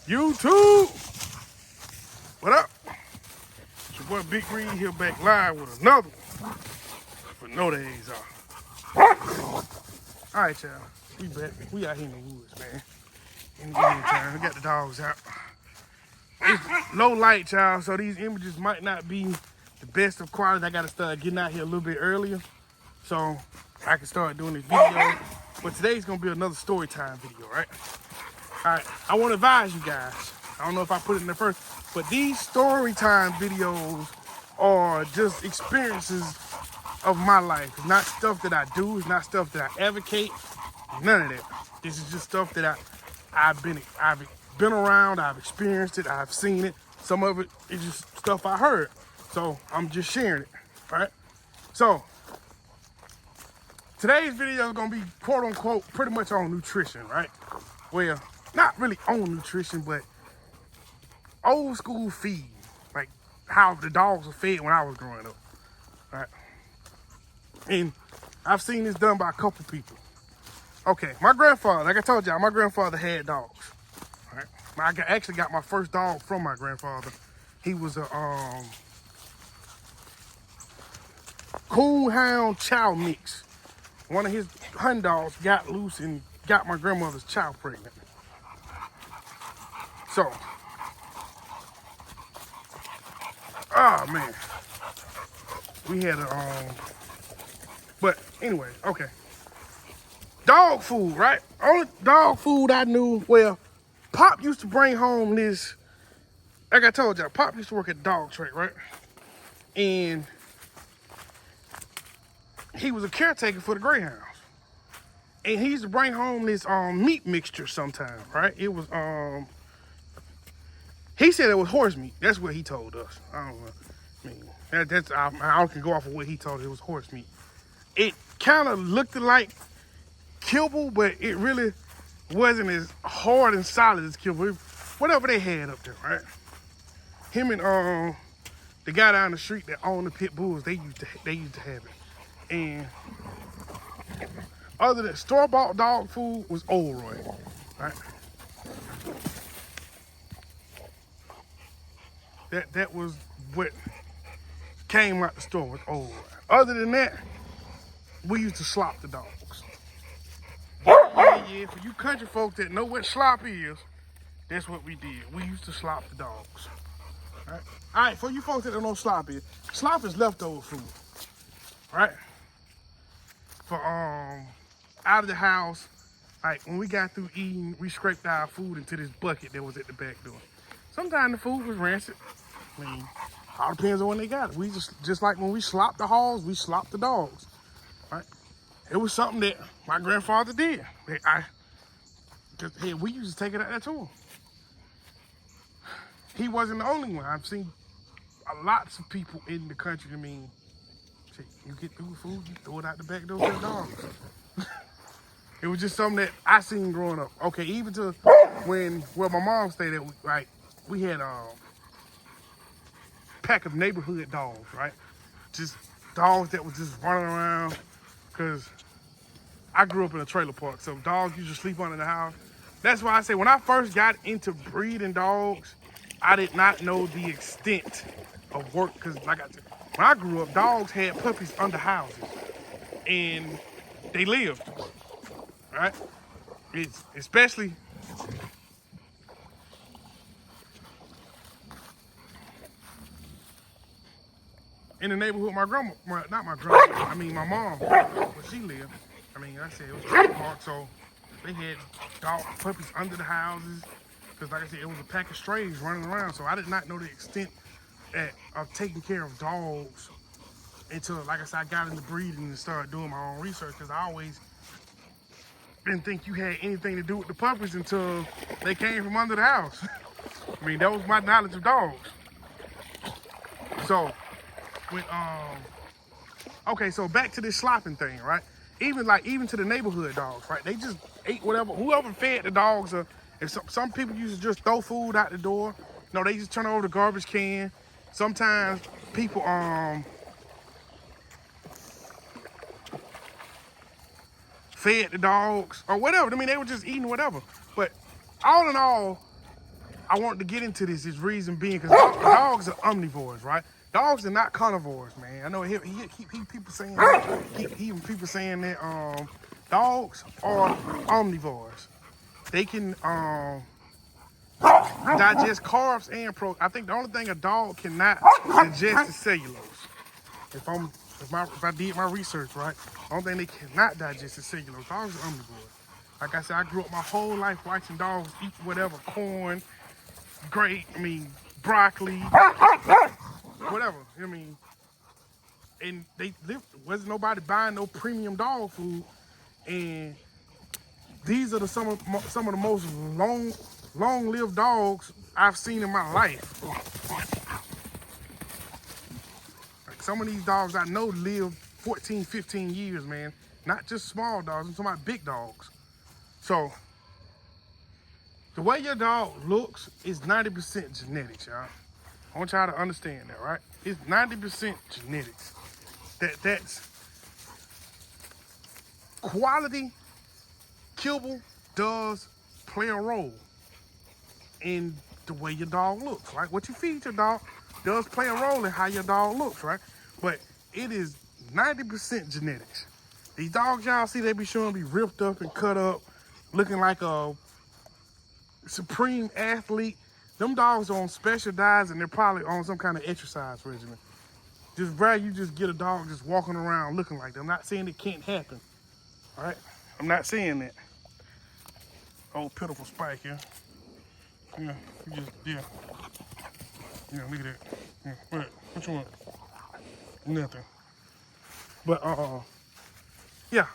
YouTube, what up? It's your boy Big Green here back live with another one for No Days Off. All right, y'all, we back. We out here in the woods, man. In the evening time, we got the dogs out. It's low light, y'all, so these images might not be the best of quality. I gotta start getting out here a little bit earlier so I can start doing this video. But today's gonna be another story time video, right? All right, I want to advise you guys. I don't know if I put it in the first, but these story time videos are just experiences of my life. It's not stuff that I do. It's not stuff that I advocate. None of that. This is just stuff that I've been around. I've experienced it. I've seen it. Some of it is just stuff I heard. So I'm just sharing it. All right. So today's video is gonna be quote unquote pretty much on nutrition, right? Well, not really on nutrition, but old school feed, like how the dogs were fed when I was growing up, right? And I've seen this done by a couple people. Okay, my grandfather, like I told y'all, my grandfather had dogs, right? I actually got my first dog from my grandfather. He was a coon hound chow mix. One of his hun dogs got loose and got my grandmother's child pregnant. So, oh man, we had but anyway, okay. Dog food, right? Only dog food I knew, well, Pop used to bring home this, like I told y'all, Pop used to work at dog track, right? And he was a caretaker for the greyhounds. And he used to bring home this meat mixture sometime, right? It was, he said it was horse meat. That's what he told us. I don't know. I mean, I can go off of what he told us. It was horse meat. It kind of looked like kibble, but it really wasn't as hard and solid as kibble. Whatever they had up there, right? Him and the guy down the street that owned the pit bulls, they used to have it. And other than store-bought dog food was Old Roy, right? That was what came out the store with Old Roy. Other than that, we used to slop the dogs. Yeah, for you country folks that know what slop is, that's what we did. We used to slop the dogs. All right, for you folks that don't know what slop is leftover food, right? For out of the house, like when we got through eating, we scraped our food into this bucket that was at the back door. Sometimes the food was rancid. I mean, all depends on when they got it. We just like when we slopped the hogs, we slopped the dogs, right? It was something that my grandfather did. Hey, we used to take it out there to him. He wasn't the only one. I've seen lots of people in the country. I mean, you get through food, you throw it out the back door to the dogs. It was just something that I seen growing up. Okay, even to where my mom stayed at, right? We had a pack of neighborhood dogs, right? Just dogs that was just running around. Cause I grew up in a trailer park, so dogs used to sleep under the house. That's why I say when I first got into breeding dogs, I did not know the extent of work. Cause like I said, when I grew up, dogs had puppies under houses, and they lived, right? It's especially in the neighborhood my grandma, not my grandma, I mean my mom, where she lived. I mean, like I said, it was a trailer park, so they had dog puppies under the houses. Because like I said, it was a pack of strays running around. So I did not know the extent of taking care of dogs until, like I said, I got into breeding and started doing my own research. Because I always didn't think you had anything to do with the puppies until they came from under the house. I mean, that was my knowledge of dogs. So, okay, so back to this slopping thing, right? Even to the neighborhood dogs, right? They just ate whatever, whoever fed the dogs. Or if some people used to just throw food out the door. No, they just turn over the garbage can. Sometimes people fed the dogs or whatever. I mean, they were just eating whatever. But all in all, I wanted to get into this is reason being because dogs are omnivores, right? Dogs are not carnivores, man. I know he people saying that, even people saying that dogs are omnivores. They can digest carbs and protein. I think the only thing a dog cannot digest is cellulose. If I did my research right, the only thing they cannot digest is cellulose. Dogs are omnivores. Like I said, I grew up my whole life watching dogs eat whatever, corn, broccoli, whatever. And they wasn't nobody buying no premium dog food. And these are some of the most long-lived dogs I've seen in my life. Like some of these dogs I know live 14, 15 years, man. Not just small dogs, I'm talking about big dogs. So the way your dog looks is 90% genetics, y'all. I want y'all to understand that, right? It's 90% genetics. That's quality. Kibble does play a role in the way your dog looks, right? What you feed your dog does play a role in how your dog looks, right? But it is 90% genetics. These dogs y'all see, they be showing be ripped up and cut up, looking like a supreme athlete. Them dogs are on special diets and they're probably on some kind of exercise regimen. Just rather you just get a dog just walking around looking like that. I'm not saying it can't happen, all right? I'm not saying that. Oh, pitiful spike here. Yeah, yeah, look at that. Yeah, what you want? Nothing. But, yeah.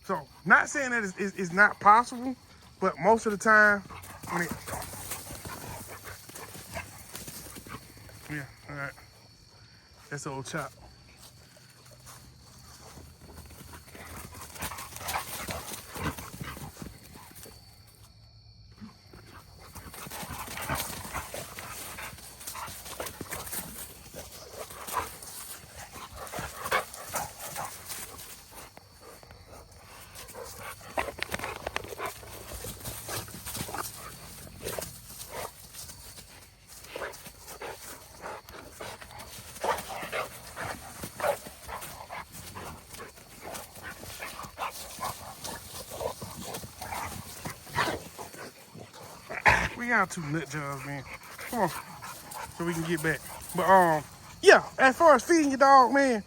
So, not saying that it's not possible, but most of the time, when it, yeah, all right. That's old chop. We got 2 nut jobs, man. Come on, so we can get back. But yeah. As far as feeding your dog, man,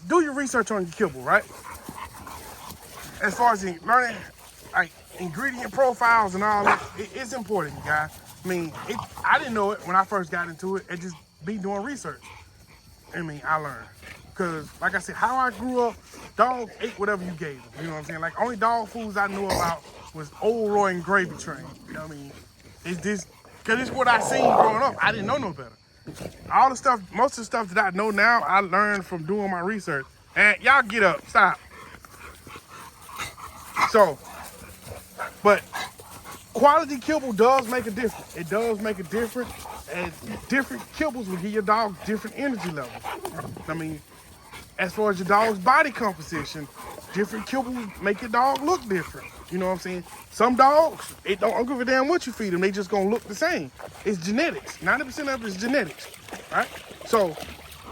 do your research on your kibble, right? As far as learning, like ingredient profiles and all that, it's important, you guys. I didn't know it when I first got into it. It just be doing research. I learned. Because, like I said, how I grew up, dogs ate whatever you gave them. You know what I'm saying? Like, only dog foods I knew about was Old Roy and Gravy Train. You know what I mean? Because it's what I seen growing up. I didn't know no better. All the stuff, most of the stuff that I know now, I learned from doing my research. And y'all get up, stop. So, but quality kibble does make a difference. It does make a difference. And different kibbles will give your dog different energy levels. As far as your dog's body composition, different kibbles make your dog look different. You know what I'm saying? Some dogs, it don't give a damn what you feed them. They just gonna look the same. It's genetics. 90% of it is genetics, right? So,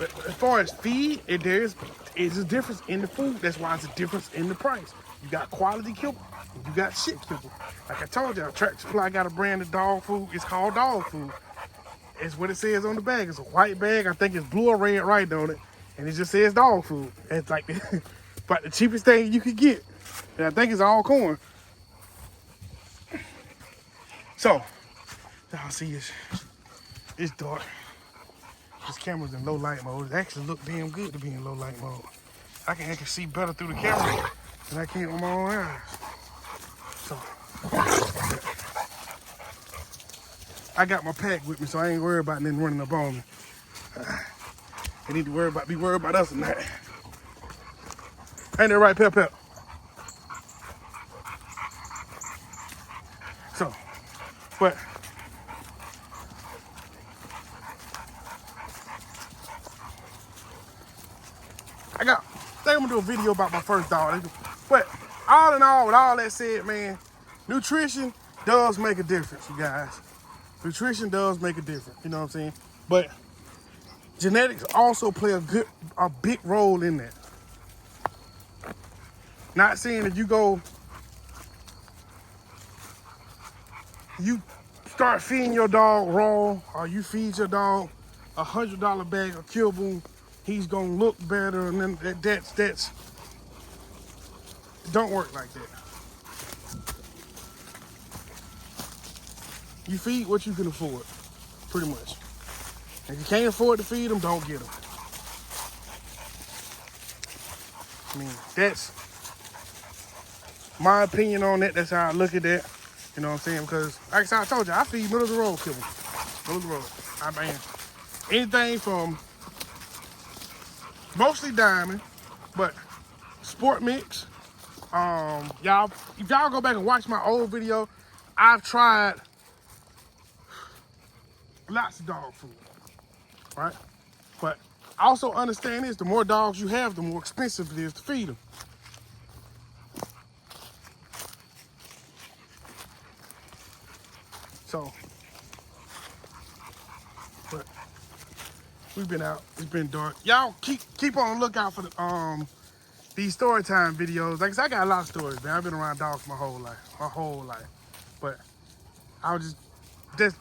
as far as feed, there's a difference in the food. That's why it's a difference in the price. You got quality kibble, and you got shit kibble. Like I told y'all, Tractor Supply got a brand of dog food. It's called dog food. It's what it says on the bag. It's a white bag. I think it's blue or red right on it. And it just says dog food. It's like but the cheapest thing you could get. And I think it's all corn. So, y'all see it's dark. This camera's in low light mode. It actually look damn good to be in low light mode. I can actually see better through the camera than I can with my own eyes. So, I got my pack with me, so I ain't worried about nothing running up on me. They need to be worried about us or not. Ain't that right, Pep? So, but I think I'm gonna do a video about my first dog. But all in all, with all that said, man, nutrition does make a difference, you guys. Nutrition does make a difference, you know what I'm saying? But genetics also play a big role in that. Not saying that you start feeding your dog raw, or you feed your dog $100 bag of kibble, he's gonna look better, and then that's don't work like that. You feed what you can afford, pretty much. If you can't afford to feed them, don't get them. I mean, that's my opinion on that. That's how I look at that. You know what I'm saying? Because, like I said, I told you, I feed middle of the road kibble. Middle of the road. I mean, anything from mostly diamond, but sport mix. Y'all, if y'all go back and watch my old video, I've tried lots of dog food, right? But I also understand this, the more dogs you have, the more expensive it is to feed them. So, but we've been out, it's been dark. Y'all keep on the lookout for the these story time videos. Like I said, I got a lot of stories, man. I've been around dogs my whole life. But I was just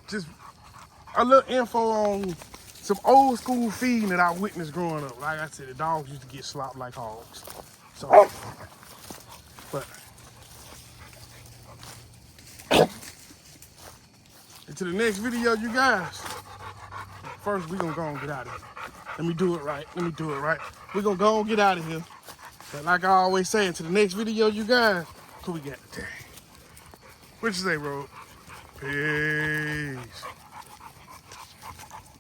a little info on some old school feeding that I witnessed growing up. Like I said, the dogs used to get slopped like hogs. So, but into the next video, you guys. First, we gonna go and get out of here. Let me do it right. We gonna go and get out of here. But like I always say, into the next video, you guys, who we got today? What you say, bro? Peace.